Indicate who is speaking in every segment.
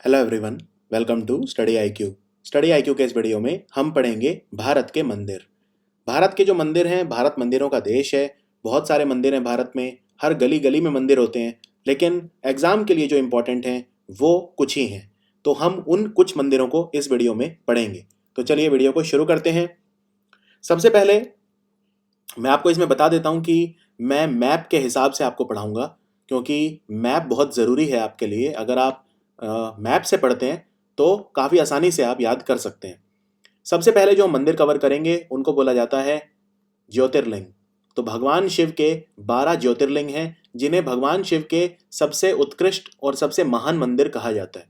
Speaker 1: Hello everyone, welcome to Study IQ. Study IQ के इस video में हम पढ़ेंगे भारत के मंदिर। भारत के जो मंदिर हैं, भारत मंदिरों का देश है। बहुत सारे मंदिर हैं भारत में, हर गली गली में मंदिर होते हैं, लेकिन एग्जाम के लिए जो इम्पोर्टेंट हैं वो कुछ ही हैं। तो हम उन कुछ मंदिरों को इस वीडियो में पढ़ेंगे। तो चलिए वीडियो को शुरू करते हैं। सबसे पहले मैं आपको इसमें बता देता हूँ कि मैं मैप के हिसाब से आपको पढ़ाऊँगा, क्योंकि मैप बहुत ज़रूरी है आपके लिए। अगर आप मैप से पढ़ते हैं तो काफ़ी आसानी से आप याद कर सकते हैं। सबसे पहले जो हम मंदिर कवर करेंगे उनको बोला जाता है ज्योतिर्लिंग। तो भगवान शिव के 12 ज्योतिर्लिंग हैं, जिन्हें भगवान शिव के सबसे उत्कृष्ट और सबसे महान मंदिर कहा जाता है।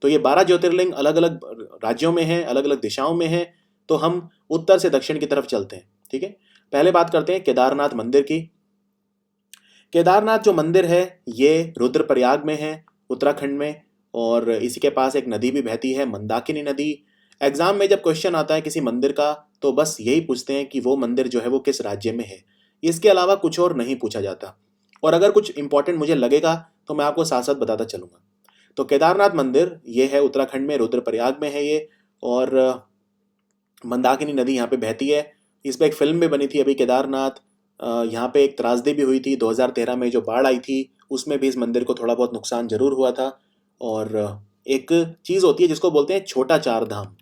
Speaker 1: तो ये 12 ज्योतिर्लिंग अलग अलग राज्यों में हैं, अलग अलग दिशाओं में हैं। तो हम उत्तर से दक्षिण की तरफ चलते हैं, ठीक है। पहले बात करते हैं केदारनाथ मंदिर की। केदारनाथ जो मंदिर है ये रुद्रप्रयाग में है, उत्तराखंड में, और इसी के पास एक नदी भी बहती है, मंदाकिनी नदी। एग्जाम में जब क्वेश्चन आता है किसी मंदिर का तो बस यही पूछते हैं कि वो मंदिर जो है वो किस राज्य में है। इसके अलावा कुछ और नहीं पूछा जाता, और अगर कुछ इंपॉर्टेंट मुझे लगेगा तो मैं आपको साथ साथ बताता चलूंगा। तो केदारनाथ मंदिर ये है उत्तराखंड में, रुद्रप्रयाग में है ये, और मंदाकिनी नदी यहाँ पे बहती है। इस पर एक फिल्म भी बनी थी अभी, केदारनाथ। यहाँ पे एक त्रासदी भी हुई थी 2013 में, जो बाढ़ आई थी उसमें भी इस मंदिर को थोड़ा बहुत नुकसान जरूर हुआ था। और एक चीज़ होती है जिसको बोलते हैं छोटा चार धाम।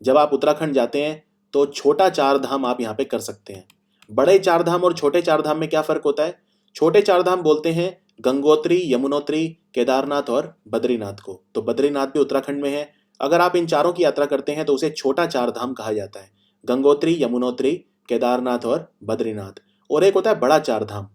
Speaker 1: जब आप उत्तराखंड जाते हैं तो छोटा चार धाम आप यहाँ पे कर सकते हैं। बड़े चार धाम और छोटे चार धाम में क्या फ़र्क होता है? छोटे चार धाम बोलते हैं गंगोत्री, यमुनोत्री, केदारनाथ और बद्रीनाथ को। तो बद्रीनाथ भी उत्तराखंड में है। अगर आप इन चारों की यात्रा करते हैं तो उसे छोटा चार धाम कहा जाता है। गंगोत्री, यमुनोत्री, केदारनाथ और बद्रीनाथ। और एक होता है बड़ा चार धाम।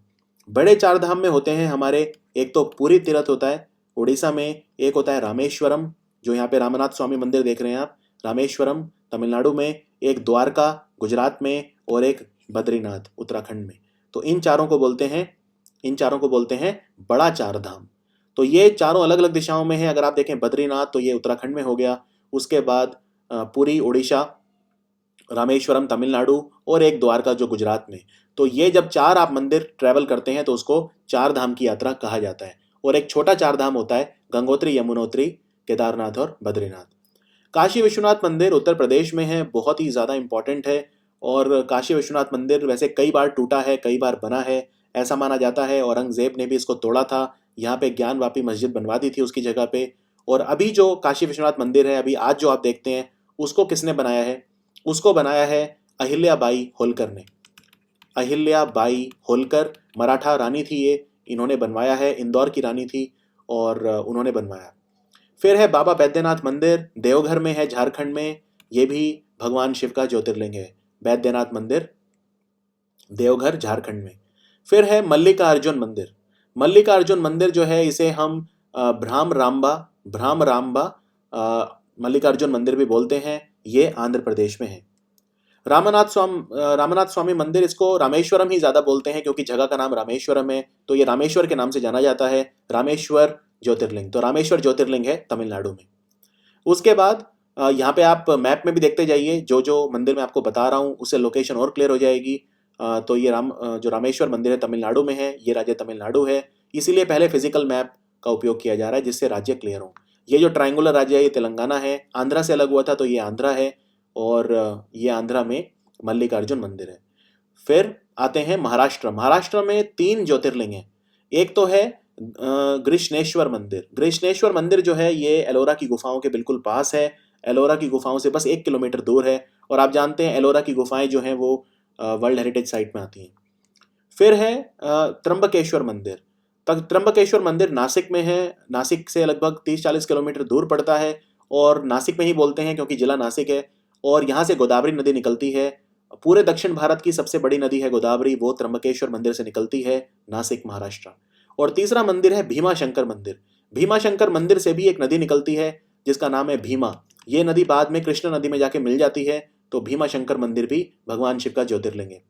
Speaker 1: बड़े चार धाम में होते हैं हमारे, एक तो पुरी तीर्थ होता है उड़ीसा में, एक होता है रामेश्वरम, जो यहाँ पे रामनाथ स्वामी मंदिर देख रहे हैं आप, रामेश्वरम तमिलनाडु में, एक द्वारका गुजरात में, और एक बद्रीनाथ उत्तराखंड में। तो इन चारों को बोलते हैं बड़ा चार धाम। तो ये चारों अलग अलग दिशाओं में है। अगर आप देखें बद्रीनाथ तो ये उत्तराखंड में हो गया, उसके बाद पुरी उड़ीसा, रामेश्वरम तमिलनाडु, और एक द्वारका जो गुजरात में। तो ये जब चार आप मंदिर ट्रैवल करते हैं तो उसको चार धाम की यात्रा कहा जाता है। और एक छोटा चार धाम होता है गंगोत्री, यमुनोत्री, केदारनाथ और बद्रीनाथ। काशी विश्वनाथ मंदिर उत्तर प्रदेश में है, बहुत ही ज़्यादा इंपॉर्टेंट है। और काशी विश्वनाथ मंदिर वैसे कई बार टूटा है, कई बार बना है। ऐसा माना जाता है औरंगजेब ने भी इसको तोड़ा था, यहाँ पे ज्ञानवापी मस्जिद बनवा दी थी उसकी जगह पे। और अभी जो काशी विश्वनाथ मंदिर है, अभी आज जो आप देखते हैं, उसको किसने बनाया है? उसको बनाया है अहिल्याबाई होलकर ने। अहिल्याबाई होलकर मराठा रानी थी ये, इन्होंने बनवाया है, इंदौर की रानी थी और उन्होंने बनवाया। फिर है बाबा बैद्यनाथ मंदिर, देवघर में है, झारखंड में। ये भी भगवान शिव का ज्योतिर्लिंग है, बैद्यनाथ मंदिर, देवघर झारखंड में। फिर है मल्लिकार्जुन मंदिर। मल्लिकार्जुन मंदिर जो है इसे हम भ्रामरांबा मल्लिकार्जुन मंदिर भी बोलते हैं। ये आंध्र प्रदेश में है। रामनाथ स्वामी मंदिर, इसको रामेश्वरम ही ज़्यादा बोलते हैं क्योंकि जगह का नाम रामेश्वरम है, तो ये रामेश्वर के नाम से जाना जाता है, रामेश्वर ज्योतिर्लिंग। तो रामेश्वर ज्योतिर्लिंग है तमिलनाडु में। उसके बाद यहाँ पे आप मैप में भी देखते जाइए, जो जो मंदिर मैं आपको बता रहा हूँ उससे लोकेशन और क्लियर हो जाएगी। तो ये जो रामेश्वर मंदिर है तमिलनाडु में है, ये राज्य तमिलनाडु है। इसीलिए पहले फिजिकल मैप का उपयोग किया जा रहा है जिससे राज्य क्लियर हो। ये जो ट्राइंगुलर राज्य है ये तेलंगाना है, आंध्रा से अलग हुआ था तो ये आंध्रा है, और ये आंध्रा में मल्लिकार्जुन मंदिर है। फिर आते हैं महाराष्ट्र। महाराष्ट्र में 3 ज्योतिर्लिंग हैं। एक तो है गृष्णेश्वर मंदिर। गृष्णेश्वर मंदिर जो है ये एलोरा की गुफाओं के बिल्कुल पास है, एलोरा की गुफाओं से बस 1 किलोमीटर दूर है। और आप जानते हैं एलोरा की गुफाएं जो हैं वो वर्ल्ड हेरिटेज साइट में आती हैं। फिर है त्र्यंबकेश्वर मंदिर। त्र्यंबकेश्वर मंदिर नासिक में है, नासिक से लगभग 30-40 किलोमीटर दूर पड़ता है, और नासिक में ही बोलते हैं क्योंकि जिला नासिक है। और यहाँ से गोदावरी नदी निकलती है। पूरे दक्षिण भारत की सबसे बड़ी नदी है गोदावरी, वो त्र्यंबकेश्वर मंदिर से निकलती है, नासिक महाराष्ट्र। और तीसरा मंदिर है भीमा शंकर मंदिर। भीमा शंकर मंदिर से भी एक नदी निकलती है जिसका नाम है भीमा। ये नदी बाद में कृष्ण नदी में जाके मिल जाती है। तो भीमा शंकर मंदिर भी भगवान शिव का ज्योतिर्लिंग है।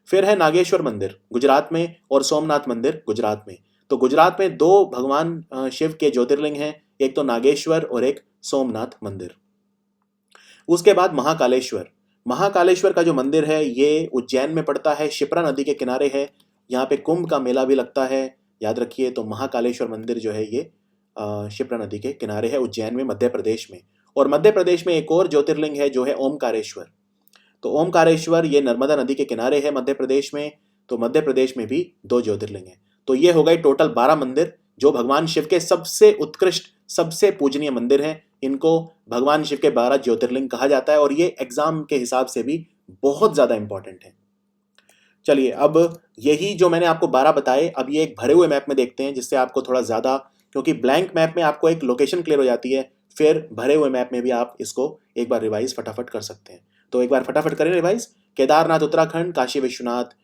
Speaker 1: फिर है नागेश्वर मंदिर गुजरात में, और सोमनाथ मंदिर गुजरात में। तो गुजरात में 2 भगवान शिव के ज्योतिर्लिंग हैं, एक तो नागेश्वर और एक सोमनाथ मंदिर। उसके बाद महाकालेश्वर। महाकालेश्वर का जो मंदिर है ये उज्जैन में पड़ता है, शिप्रा नदी के किनारे है। यहाँ पे कुंभ का मेला भी लगता है, याद रखिए। तो महाकालेश्वर मंदिर जो है ये शिप्रा नदी के किनारे है, उज्जैन में, मध्य प्रदेश में। और मध्य प्रदेश में एक और ज्योतिर्लिंग है जो है ओमकारेश्वर। तो ओमकारेश्वर ये नर्मदा नदी के किनारे है मध्य प्रदेश में। तो मध्य प्रदेश में भी 2 ज्योतिर्लिंग हैं। तो ये हो गए टोटल 12 मंदिर जो भगवान शिव के सबसे उत्कृष्ट, सबसे पूजनीय मंदिर हैं। इनको भगवान शिव के 12 ज्योतिर्लिंग कहा जाता है और ये एग्जाम के हिसाब से भी बहुत ज़्यादा इंपॉर्टेंट है। चलिए, अब यही जो मैंने आपको 12 बताए, अब ये एक भरे हुए मैप में देखते हैं, जिससे आपको थोड़ा ज़्यादा, क्योंकि ब्लैंक मैप में आपको एक लोकेशन क्लियर हो जाती है, फिर भरे हुए मैप में भी आप इसको एक बार रिवाइज फटाफट कर सकते हैं। तो एक बार फटाफट करें रिवाइज। केदारनाथ उत्तराखंड, काशी विश्वनाथ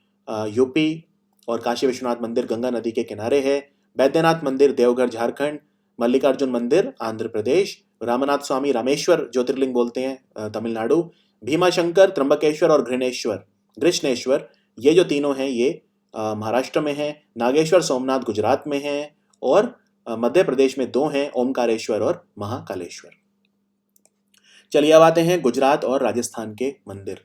Speaker 1: यूपी और काशी विश्वनाथ मंदिर गंगा नदी के किनारे है। बैद्यनाथ मंदिर देवघर झारखंड, मल्लिकार्जुन मंदिर आंध्र प्रदेश, रामनाथ स्वामी रामेश्वर ज्योतिर्लिंग बोलते हैं तमिलनाडु, भीमाशंकर त्र्यंबकेश्वर और घृष्णेश्वर ये जो तीनों हैं ये महाराष्ट्र में हैं। नागेश्वर सोमनाथ गुजरात में हैं और मध्य प्रदेश में 2 हैं, ओमकारेश्वर और महाकालेश्वर। चलिए अब आते हैं गुजरात और राजस्थान के मंदिर।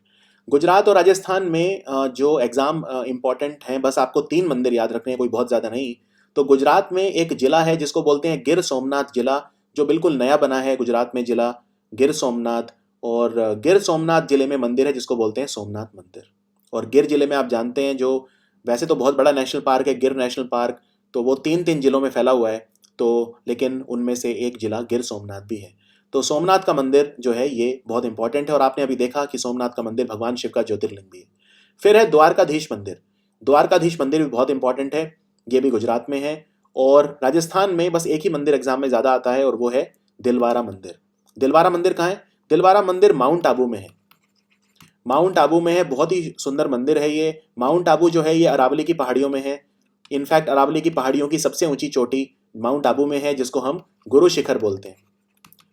Speaker 1: गुजरात और राजस्थान में जो एग्जाम इंपॉर्टेंट हैं, बस आपको 3 मंदिर याद रखने हैं, कोई बहुत ज़्यादा नहीं। तो गुजरात में एक जिला है जिसको बोलते हैं गिर सोमनाथ जिला, जो बिल्कुल नया बना है गुजरात में जिला गिर सोमनाथ। और गिर सोमनाथ जिले में मंदिर है जिसको बोलते हैं सोमनाथ मंदिर। और गिर जिले में आप जानते हैं, जो वैसे तो बहुत बड़ा नेशनल पार्क है गिर नेशनल पार्क, तो वो 3 जिलों में फैला हुआ है, तो लेकिन उनमें से एक जिला गिर सोमनाथ भी है। तो सोमनाथ का मंदिर जो है ये बहुत इंपॉर्टेंट है और आपने अभी देखा कि सोमनाथ का मंदिर भगवान शिव का ज्योतिर्लिंग भी है। फिर है द्वारकाधीश मंदिर। द्वारकाधीश मंदिर भी बहुत इंपॉर्टेंट है, ये भी गुजरात में है। और राजस्थान में बस एक ही मंदिर एग्जाम में ज़्यादा आता है और वो है दिलवारा मंदिर। दिलवारा मंदिर कहाँ है? दिलवारा मंदिर माउंट आबू में है। माउंट आबू में है, बहुत ही सुंदर मंदिर है ये। माउंट आबू जो है ये अरावली की पहाड़ियों में है। इनफैक्ट अरावली की पहाड़ियों की सबसे ऊंची चोटी माउंट आबू में है, जिसको हम गुरु शिखर बोलते हैं।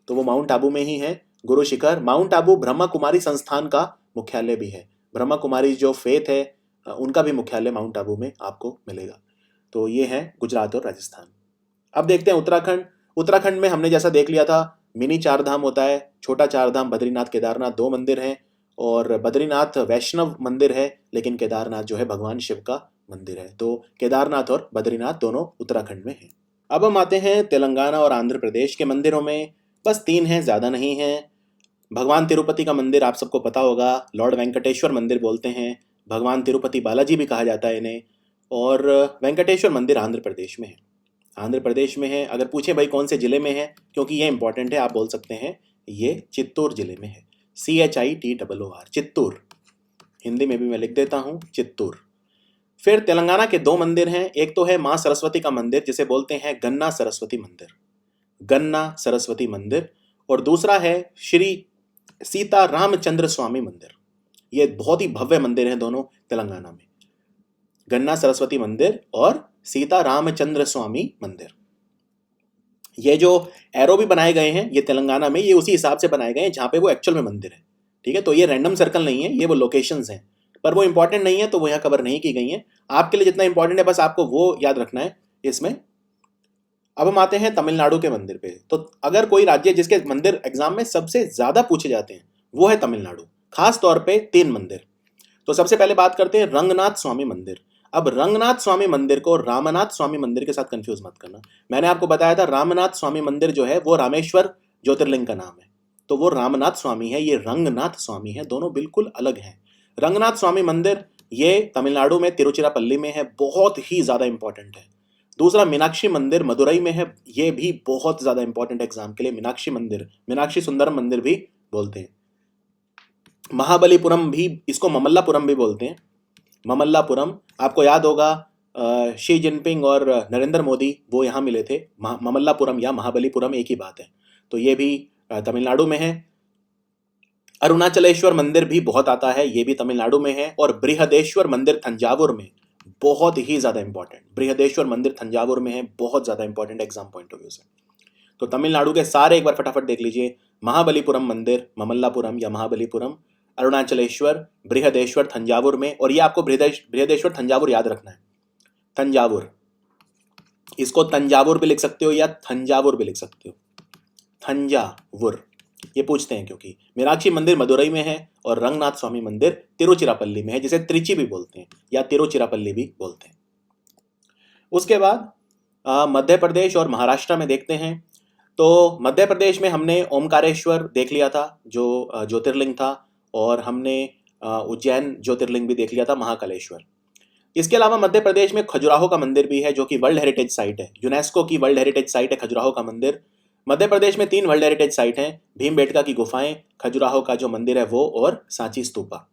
Speaker 1: तो वो माउंट आबू में ही है, गुरु शिखर। माउंट आबू ब्रह्मा कुमारी संस्थान का मुख्यालय भी है। ब्रह्मा कुमारी जो फेथ है उनका भी मुख्यालय माउंट आबू में आपको मिलेगा। तो ये है गुजरात और राजस्थान। अब देखते हैं उत्तराखंड। उत्तराखंड में हमने जैसा देख लिया था, मिनी 4 धाम होता है। छोटा 4 धाम बद्रीनाथ केदारनाथ 2 मंदिर हैं और बद्रीनाथ वैष्णव मंदिर है, लेकिन केदारनाथ जो है भगवान शिव का मंदिर है। तो केदारनाथ और बद्रीनाथ दोनों उत्तराखंड में हैं। अब हम आते हैं तेलंगाना और आंध्र प्रदेश के मंदिरों में। बस 3 हैं, ज़्यादा नहीं हैं। भगवान तिरुपति का मंदिर आप सबको पता होगा, लॉर्ड वेंकटेश्वर मंदिर बोलते हैं। भगवान तिरुपति बालाजी भी कहा जाता है इन्हें। और वेंकटेश्वर मंदिर आंध्र प्रदेश में है। आंध्र प्रदेश में है। अगर पूछे भाई कौन से ज़िले में है, क्योंकि ये इंपॉर्टेंट है, आप बोल सकते हैं ये चित्तौर ज़िले में है। CHITTOR, चित्तौर। हिंदी में भी मैं लिख देता हूँ, चित्तौर। फिर तेलंगाना के 2 मंदिर हैं। एक तो है माँ सरस्वती का मंदिर, जिसे बोलते हैं गन्ना सरस्वती मंदिर, गन्ना सरस्वती मंदिर। और दूसरा है श्री सीता रामचंद्र स्वामी मंदिर। ये बहुत ही भव्य मंदिर हैं दोनों तेलंगाना में, गन्ना सरस्वती मंदिर और सीता रामचंद्र स्वामी मंदिर। ये जो एरो भी बनाए गए हैं ये तेलंगाना में, ये उसी हिसाब से बनाए गए हैं जहाँ पे वो एक्चुअल में मंदिर है। ठीक है, तो ये रैंडम सर्कल नहीं है, ये वो लोकेशंस हैं, पर वो इंपॉर्टेंट नहीं है तो वो यहाँ कवर नहीं की गई हैं। आपके लिए जितना इंपॉर्टेंट है बस आपको वो याद रखना है इसमें। अब हम आते हैं तमिलनाडु के मंदिर पे। तो अगर कोई राज्य जिसके मंदिर एग्जाम में सबसे ज़्यादा पूछे जाते हैं वो है तमिलनाडु, खास तौर पे 3 मंदिर। तो सबसे पहले बात करते हैं रंगनाथ स्वामी मंदिर। अब रंगनाथ स्वामी मंदिर को रामनाथ स्वामी मंदिर के साथ कंफ्यूज मत करना। मैंने आपको बताया था रामनाथ स्वामी मंदिर जो है वो रामेश्वर ज्योतिर्लिंग का नाम है, तो वो रामनाथ स्वामी है, ये रंगनाथ स्वामी है, दोनों बिल्कुल अलग हैं। रंगनाथ स्वामी मंदिर ये तमिलनाडु में तिरुचिरापल्ली में है, बहुत ही ज़्यादा इंपॉर्टेंट है। दूसरा मीनाक्षी मंदिर मदुरई में है, ये भी बहुत ज़्यादा इंपॉर्टेंट एग्जाम के लिए। मीनाक्षी मंदिर, मीनाक्षी सुंदरम मंदिर भी बोलते हैं। महाबलीपुरम भी, इसको ममल्लापुरम भी बोलते हैं। ममल्लापुरम आपको याद होगा, शी जिनपिंग और नरेंद्र मोदी वो यहाँ मिले थे। ममल्लापुरम या महाबलीपुरम एक ही बात है। तो ये भी तमिलनाडु में है। अरुणाचलेश्वर मंदिर भी बहुत आता है, ये भी तमिलनाडु में है। और बृहदेश्वर मंदिर तंजावुर में, बहुत ही ज़्यादा इंपॉर्टेंट, बृहदेश्वर मंदिर तंजावुर में है, बहुत ज़्यादा important exam point of view से। तो तमिलनाडु के सारे एक बार फटाफट देख लीजिए। महाबलीपुरम मंदिर, ममल्लापुरम या महाबलीपुरम, अरुणाचलेश्वर, बृहदेश्वर तंजावुर में। और ये आपको बृहदेश्वर तंजावुर याद रखना है। तंजावुर, इसको तंजावुर भी लिख सकते हो या थंजावुर भी लिख सकते हो, थंजावुर ये पूछते हैं क्योंकि। मीनाक्षी मंदिर मदुरई में है और रंगनाथ स्वामी मंदिर तिरुचिरापल्ली में है, जिसे त्रिची भी बोलते हैं या तिरुचिरापल्ली भी बोलते हैं। उसके बाद मध्य प्रदेश और महाराष्ट्र में देखते हैं तो मध्य प्रदेश में हमने ओमकारेश्वर देख लिया था जो ज्योतिर्लिंग था, और हमने उज्जैन ज्योतिर्लिंग भी देख लिया था, महाकालेश्वर। इसके अलावा मध्य प्रदेश में खजुराहो का मंदिर भी है जो कि वर्ल्ड हेरिटेज साइट है, यूनेस्को की वर्ल्ड हेरिटेज साइट है खजुराहो का मंदिर। मध्य प्रदेश में 3 वर्ल्ड हेरिटेज साइट हैं, भीमबेटका की गुफाएं, खजुराहो का जो मंदिर है वो, और सांची स्तूपा।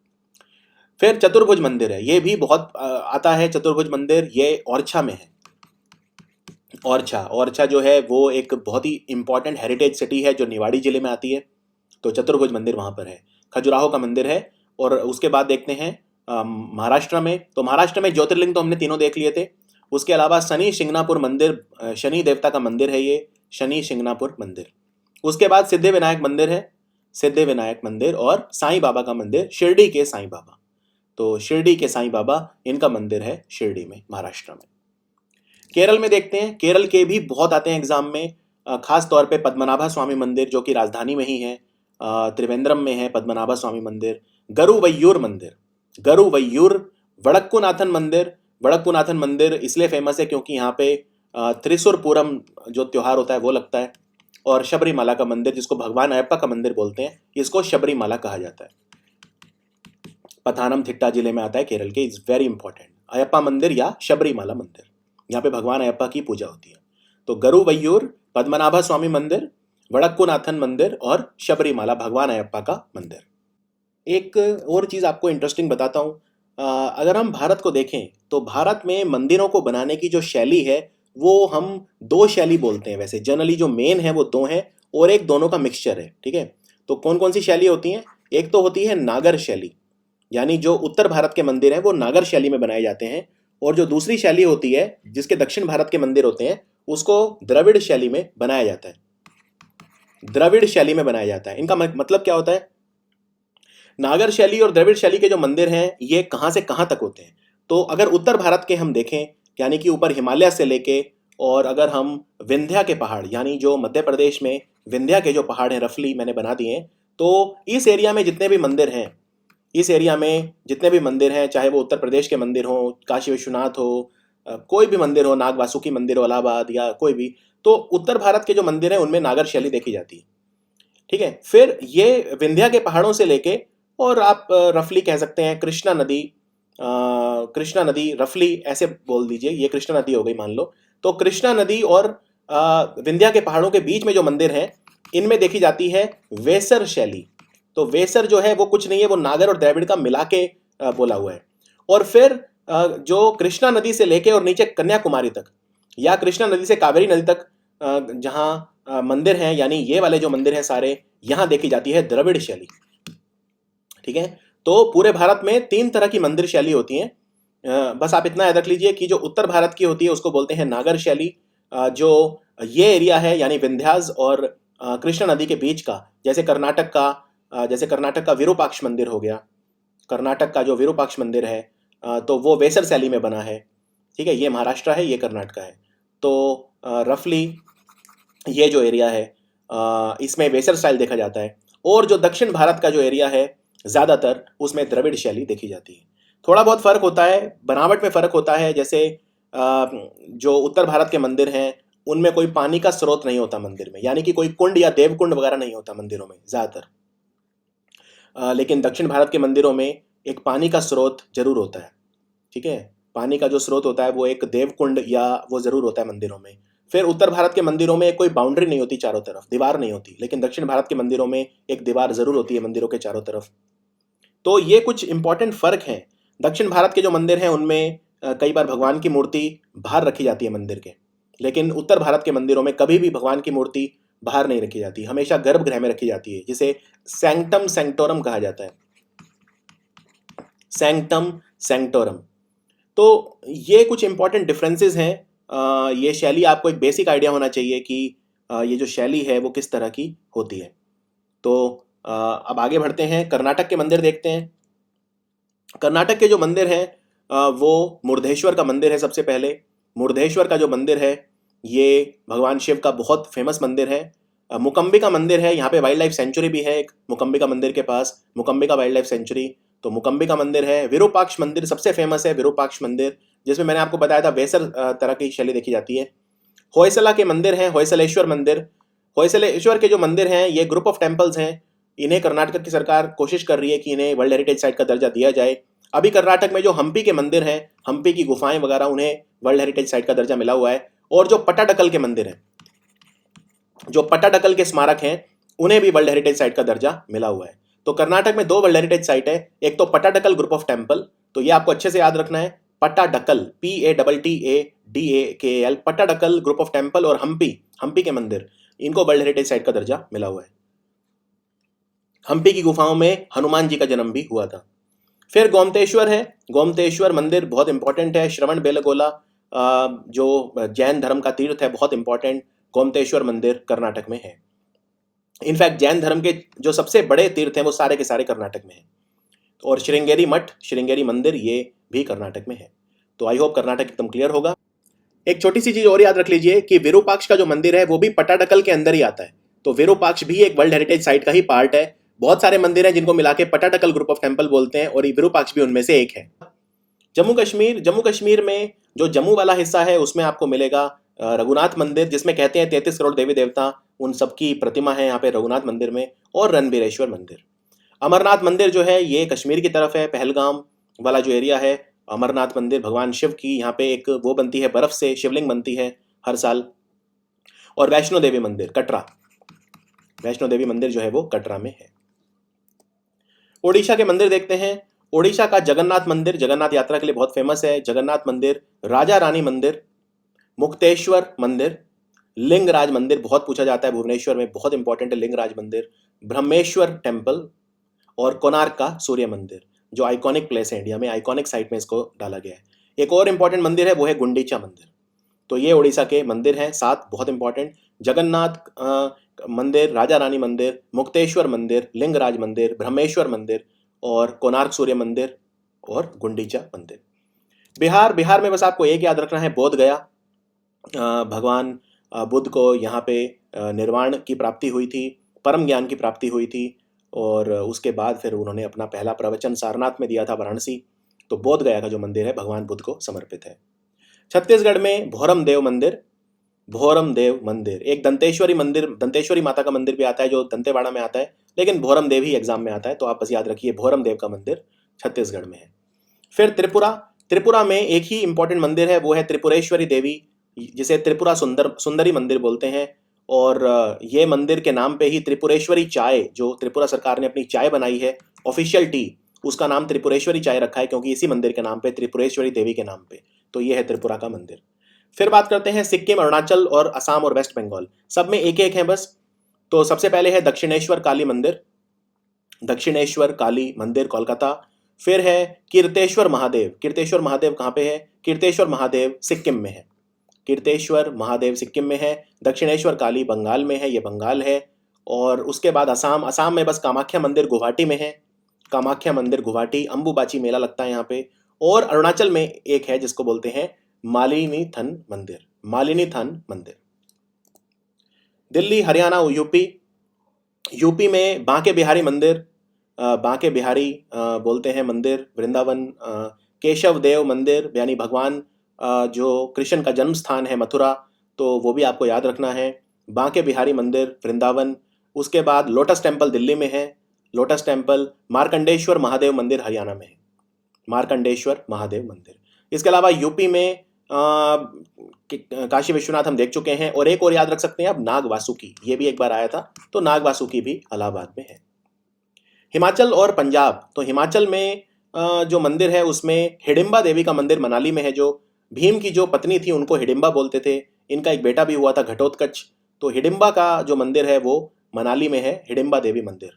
Speaker 1: फिर चतुर्भुज मंदिर है, ये भी बहुत आता है चतुर्भुज मंदिर, ये ओरछा में है। ओरछा जो है वो एक बहुत ही इंपॉर्टेंट हेरिटेज सिटी है जो निवाड़ी जिले में आती है, तो चतुर्भुज मंदिर वहाँ पर है, खजुराहो का मंदिर है। और उसके बाद देखते हैं महाराष्ट्र में, तो महाराष्ट्र में ज्योतिर्लिंग तो हमने तीनों देख लिए थे। उसके अलावा शनि शिंगणापुर मंदिर, शनि देवता का मंदिर है ये, शनि शिंगणापुर मंदिर। उसके बाद सिद्धिविनायक मंदिर है, सिद्धिविनायक मंदिर, और साईं बाबा का मंदिर, शिरडी के साईं बाबा, तो शिरडी के साईं बाबा इनका मंदिर है शिरडी में, महाराष्ट्र में। केरल में देखते हैं, केरल के भी बहुत आते हैं एग्जाम में, खास तौर पे पद्मनाभा स्वामी मंदिर जो कि राजधानी में ही है, त्रिवेंद्रम में है पद्मनाभा स्वामी मंदिर। गरुवैयूर मंदिर, गरुवैयूर, वड़क्कुनाथन मंदिर। वड़क्कुनाथन मंदिर इसलिए फेमस है क्योंकि यहाँ पे त्रिशूर पूरम जो त्योहार होता है वो लगता है। और शबरीमाला का मंदिर जिसको भगवान अयप्पा का मंदिर बोलते हैं, इसको शबरीमाला कहा जाता है, पथानमथिट्टा जिले में आता है केरल के, इज वेरी इंपॉर्टेंट, अयप्पा मंदिर या शबरीमाला मंदिर, यहाँ पे भगवान अयप्पा की पूजा होती है। तो गरुवैयूर, पद्मनाभा स्वामी मंदिर, वड़क्कुनाथन मंदिर और शबरीमाला भगवान अयप्पा का मंदिर। एक और चीज़ आपको इंटरेस्टिंग बताता हूँ, अगर हम भारत को देखें तो भारत में मंदिरों को बनाने की जो शैली है वो हम 2 शैली बोलते हैं। वैसे जनरली जो मेन है वो 2 हैं, और एक दोनों का मिक्सचर है, ठीक है। तो कौन कौन सी शैली होती हैं? एक तो होती है नागर शैली, यानी जो उत्तर भारत के मंदिर हैं वो नागर शैली में बनाए जाते हैं, और जो दूसरी शैली होती है जिसके दक्षिण भारत के मंदिर होते हैं उसको द्रविड़ शैली में बनाया जाता है, द्रविड़ शैली में बनाया जाता है। इनका मतलब क्या होता है? नागर शैली और द्रविड़ शैली के जो मंदिर हैं ये कहाँ से कहाँ तक होते हैं? तो अगर उत्तर भारत के हम देखें, यानी कि ऊपर हिमालय से लेके, और अगर हम विंध्या के पहाड़, यानी जो मध्य प्रदेश में विंध्या के जो पहाड़ हैं रफली मैंने बना दिए हैं, तो इस एरिया में जितने भी मंदिर हैं, इस एरिया में जितने भी मंदिर हैं, चाहे वो उत्तर प्रदेश के मंदिर हो, काशी विश्वनाथ हो, कोई भी मंदिर हो, नाग वासुकी मंदिर हो इलाहाबाद या कोई भी, तो उत्तर भारत के जो मंदिर हैं उनमें नागर शैली देखी जाती है, ठीक है। फिर ये विंध्या के पहाड़ों से लेके, और आप रफली कह सकते हैं कृष्णा नदी, कृष्णा नदी रफली ऐसे बोल दीजिए, ये कृष्णा नदी हो गई मान लो, तो कृष्णा नदी और विंध्या के पहाड़ों के बीच में जो मंदिर हैं इनमें देखी जाती है वेसर शैली। तो वेसर जो है वो कुछ नहीं है, वो नागर और द्रविड़ का मिला के बोला हुआ है। और फिर जो कृष्णा नदी से लेके और नीचे कन्याकुमारी तक, या कृष्णा नदी से कावेरी नदी तक जहाँ मंदिर हैं, यानी ये वाले जो मंदिर हैं सारे, यहाँ देखी जाती है द्रविड़ शैली, ठीक है। तो पूरे भारत में 3 तरह की मंदिर शैली होती हैं। बस आप इतना याद रख लीजिए कि जो उत्तर भारत की होती है उसको बोलते हैं नागर शैली, जो ये एरिया है यानी विंध्यास और कृष्णा नदी के बीच का, जैसे कर्नाटक का विरूपाक्ष मंदिर हो गया, कर्नाटक का जो विरूपाक्ष मंदिर है तो वो वेसर शैली में बना है, ठीक है। ये महाराष्ट्र है, ये कर्नाटक है। तो रफली ये जो एरिया है इसमें वेसर स्टाइल देखा जाता है, और जो दक्षिण भारत का जो एरिया है ज़्यादातर उसमें द्रविड़ शैली देखी जाती है। थोड़ा बहुत फ़र्क होता है, बनावट में फ़र्क होता है, जैसे जो उत्तर भारत के मंदिर हैं उनमें कोई पानी का स्रोत नहीं होता मंदिर में, यानी कि कोई कुंड या देवकुंड वगैरह नहीं होता मंदिरों में ज़्यादातर, लेकिन दक्षिण भारत के मंदिरों में एक पानी का स्रोत जरूर होता है, ठीक है। पानी का जो स्रोत होता है वो एक देवकुंड या वो जरूर होता है मंदिरों में। फिर उत्तर भारत के मंदिरों में कोई बाउंड्री नहीं होती, चारों तरफ दीवार नहीं होती, लेकिन दक्षिण भारत के मंदिरों में एक दीवार जरूर होती है मंदिरों के चारों तरफ। तो ये कुछ इंपॉर्टेंट फर्क हैं। दक्षिण भारत के जो मंदिर हैं उनमें कई बार भगवान की मूर्ति बाहर रखी जाती है मंदिर के, लेकिन उत्तर भारत के मंदिरों में कभी भी भगवान की मूर्ति बाहर नहीं रखी जाती, हमेशा गर्भगृह में रखी जाती है, जिसे सैंक्टम सैंक्टोरम कहा जाता है, सैंक्टम सैंक्टोरम। तो ये कुछ इंपॉर्टेंट डिफरेंसेस हैं। ये शैली आपको एक बेसिक आइडिया होना चाहिए कि ये जो शैली है वो किस तरह की होती है। तो अब आगे बढ़ते हैं, कर्नाटक के मंदिर देखते हैं। कर्नाटक के जो मंदिर हैं वो मुर्देश्वर का मंदिर है। सबसे पहले मुर्देश्वर का जो मंदिर है ये भगवान शिव का बहुत फेमस मंदिर है। मुकम्बिका मंदिर है, यहाँ पे वाइल्ड लाइफ सेंचुरी भी है एक, मुकम्बिका मंदिर के पास मुकम्बिका वाइल्ड लाइफ सेंचुरी, तो मुकम्बिका मंदिर है। विरूपाक्ष मंदिर सबसे फेमस है, विरूपाक्ष मंदिर, जिसमें मैंने आपको बताया था वेसर तरह की शैली देखी जाती है। होयसला के मंदिर हैं, होयसलेश्वर मंदिर। होयसलेश्वर के जो मंदिर हैं ये ग्रुप ऑफ टेम्पल्स हैं। इन्हें कर्नाटक की सरकार कोशिश कर रही है कि इन्हें वर्ल्ड हेरिटेज साइट का दर्जा दिया जाए। अभी कर्नाटक में जो हम्पी के मंदिर हैं, हम्पी की गुफाएं वगैरह, उन्हें वर्ल्ड हेरिटेज साइट का दर्जा मिला हुआ है। और जो पट्टाडकल के मंदिर हैं, जो पट्टाडकल के स्मारक हैं, उन्हें भी वर्ल्ड हेरिटेज साइट का दर्जा मिला हुआ है। तो कर्नाटक में 2 वर्ल्ड हेरिटेज साइट है, एक तो पट्टाडकल ग्रुप ऑफ टेम्पल, तो ये आपको अच्छे से याद रखना है, Pattadakal, PATTADAKAL, Pattadakal group of temple, और हम्पी के मंदिर, इनको वर्ल्ड हेरिटेज साइट का दर्जा मिला हुआ है। हम्पी की गुफाओं में हनुमान जी का जन्म भी हुआ था। फिर गोमतेश्वर है, गोमतेश्वर मंदिर बहुत इंपॉर्टेंट है। श्रवण बेलगोला जो जैन धर्म का तीर्थ है, बहुत इंपॉर्टेंट, गोमतेश्वर मंदिर कर्नाटक में है। इनफैक्ट जैन धर्म के जो सबसे बड़े तीर्थ हैं वो सारे के सारे कर्नाटक में हैं। और श्रृंगेरी मठ, श्रृंगेरी मंदिर, ये भी कर्नाटक में है। तो आई होप कर्नाटक एकदम क्लियर होगा। एक छोटी सी चीज और याद रख लीजिए कि विरूपाक्ष का जो मंदिर है वो भी पट्टाडकल के अंदर ही आता है। तो विरूपाक्ष भी एक वर्ल्ड हेरिटेज साइट का ही पार्ट है। बहुत सारे मंदिर हैं जिनको मिला के पट्टाडकल ग्रुप ऑफ टेम्पल बोलते हैं, और विरूपाक्ष भी उनमें से एक है। जम्मू कश्मीर में जो जम्मू वाला हिस्सा है उसमें आपको मिलेगा रघुनाथ मंदिर, जिसमें कहते हैं 33 करोड़ देवी देवता, उन सबकी प्रतिमा है यहाँ पे रघुनाथ मंदिर में, और रणबीरेश्वर मंदिर। अमरनाथ मंदिर जो है ये कश्मीर की तरफ है, पहलगाम वाला जो एरिया है। अमरनाथ मंदिर भगवान शिव की यहाँ पे एक वो बनती है, बर्फ से शिवलिंग बनती है हर साल। और वैष्णो देवी मंदिर कटरा, वैष्णो देवी मंदिर जो है वो कटरा में है। ओडिशा के मंदिर देखते हैं। ओडिशा का जगन्नाथ मंदिर जगन्नाथ यात्रा के लिए बहुत फेमस है। जगन्नाथ मंदिर, राजा रानी मंदिर, मुक्तेश्वर मंदिर, लिंगराज मंदिर बहुत पूछा जाता है, भुवनेश्वर में बहुत इंपॉर्टेंट है लिंगराज मंदिर, ब्रह्मेश्वर टेम्पल, और कोणार्क का सूर्य मंदिर, जो आइकॉनिक प्लेस है इंडिया में, आइकॉनिक साइट में इसको डाला गया है। एक और इंपॉर्टेंट मंदिर है वो है गुंडीचा मंदिर। तो ये ओडिशा के मंदिर हैं 7 बहुत इंपॉर्टेंट, जगन्नाथ मंदिर, राजा रानी मंदिर, मुक्तेश्वर मंदिर, लिंगराज मंदिर, ब्रह्मेश्वर मंदिर, और कोणार्क सूर्य मंदिर, और गुंडीचा मंदिर। बिहार में बस आपको एक याद रखना है, बोध गया। भगवान बुद्ध को यहाँ पे निर्वाण की प्राप्ति हुई थी, परम ज्ञान की प्राप्ति हुई थी, और उसके बाद फिर उन्होंने अपना पहला प्रवचन सारनाथ में दिया था, वाराणसी। तो बोध गया का जो मंदिर है भगवान बुद्ध को समर्पित है। छत्तीसगढ़ में भोरम देव मंदिर, एक दंतेश्वरी मंदिर, दंतेश्वरी माता का मंदिर भी आता है जो दंतेवाड़ा में आता है, लेकिन भोरम देव ही एग्जाम में आता है, तो आप बस याद रखिए भोरम देव का मंदिर छत्तीसगढ़ में है। फिर त्रिपुरा में एक ही इंपॉर्टेंट मंदिर है, वो है त्रिपुरेश्वरी देवी, जिसे त्रिपुरा सुंदरी मंदिर बोलते हैं। और ये मंदिर के नाम पे ही त्रिपुरेश्वरी चाय, जो त्रिपुरा सरकार ने अपनी चाय बनाई है, ऑफिशियल टी, उसका नाम त्रिपुरेश्वरी चाय रखा है, क्योंकि इसी मंदिर के नाम पे, त्रिपुरेश्वरी देवी के नाम पे। तो ये है त्रिपुरा का मंदिर। फिर बात करते हैं सिक्किम, अरुणाचल और असम और वेस्ट बंगाल, सब में एक एक है बस। तो सबसे पहले है दक्षिणेश्वर काली मंदिर, दक्षिणेश्वर काली मंदिर कोलकाता। फिर है कीर्तेश्वर महादेव कहाँ पे है? कीर्तेश्वर महादेव सिक्किम में है, कीर्तेश्वर महादेव सिक्किम में है। दक्षिणेश्वर काली बंगाल में है, ये बंगाल है। और उसके बाद असम में बस कामाख्या मंदिर गुवाहाटी में है, कामाख्या मंदिर गुवाहाटी, अंबुबाची मेला लगता है यहाँ पे। और अरुणाचल में एक है जिसको बोलते हैं मालिनी थन मंदिर। दिल्ली, हरियाणा, यूपी में बांके बिहारी मंदिर, बांके बिहारी बोलते हैं मंदिर, वृंदावन। केशव देव मंदिर यानी भगवान जो कृष्ण का जन्म स्थान है मथुरा, तो वो भी आपको याद रखना है, बांके बिहारी मंदिर वृंदावन। उसके बाद लोटस टेम्पल दिल्ली में है, लोटस टेम्पल। मार्कंडेश्वर महादेव मंदिर हरियाणा में है, मार्कंडेश्वर महादेव मंदिर। इसके अलावा यूपी में काशी विश्वनाथ हम देख चुके हैं, और एक और याद रख सकते हैं आप, नाग वासुकी, ये भी एक बार आया था, तो नाग वासुकी भी इलाहाबाद में है। हिमाचल और पंजाब, तो हिमाचल में जो मंदिर है उसमें हिडिंबा देवी का मंदिर मनाली में है, जो भीम की जो पत्नी थी उनको हिडिंबा बोलते थे, इनका एक बेटा भी हुआ था घटोत्कच, तो हिडिंबा का जो मंदिर है वो मनाली में है, हिडिंबा देवी मंदिर।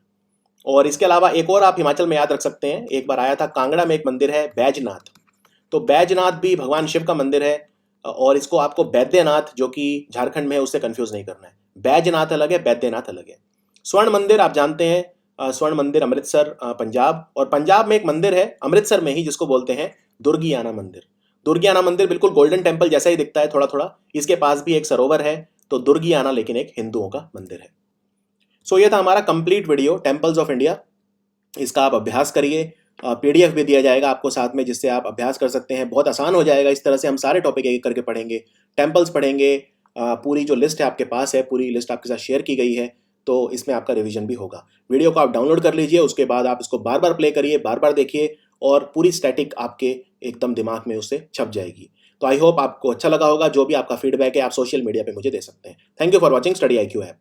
Speaker 1: और इसके अलावा एक और आप हिमाचल में याद रख सकते हैं, एक बार आया था, कांगड़ा में एक मंदिर है बैजनाथ, तो बैजनाथ भी भगवान शिव का मंदिर है। और इसको आपको बैद्यनाथ जो कि झारखंड में है उससे कंफ्यूज नहीं करना है, बैजनाथ अलग है, बैद्यनाथ अलग है। स्वर्ण मंदिर आप जानते हैं, स्वर्ण मंदिर अमृतसर पंजाब, और पंजाब में एक मंदिर है अमृतसर में ही जिसको बोलते हैं दुर्गियाना मंदिर। दुर्गियाना मंदिर बिल्कुल गोल्डन टेम्पल जैसा ही दिखता है थोड़ा थोड़ा, इसके पास भी एक सरोवर है, तो दुर्गियाना लेकिन एक हिंदुओं का मंदिर है। सो ये था हमारा complete video temples of India, इसका आप अभ्यास करिए, PDF भी दिया जाएगा आपको साथ में, जिससे आप अभ्यास कर सकते हैं, बहुत आसान हो जाएगा। इस तरह से हम सारे टॉपिक एक एक करके पढ़ेंगे, टेम्पल्स पढ़ेंगे, पूरी जो लिस्ट है आपके पास है, पूरी लिस्ट आपके साथ शेयर की गई है, तो इसमें आपका रिवीजन भी होगा। वीडियो को आप डाउनलोड कर लीजिए, उसके बाद आप इसको बार बार प्ले करिए, बार बार देखिए और पूरी स्टैटिक आपके एकदम दिमाग में उससे छप जाएगी। तो आई होप आपको अच्छा लगा होगा। जो भी आपका फीडबैक है आप सोशल मीडिया पे मुझे दे सकते हैं। Thank you for watching study IQ app.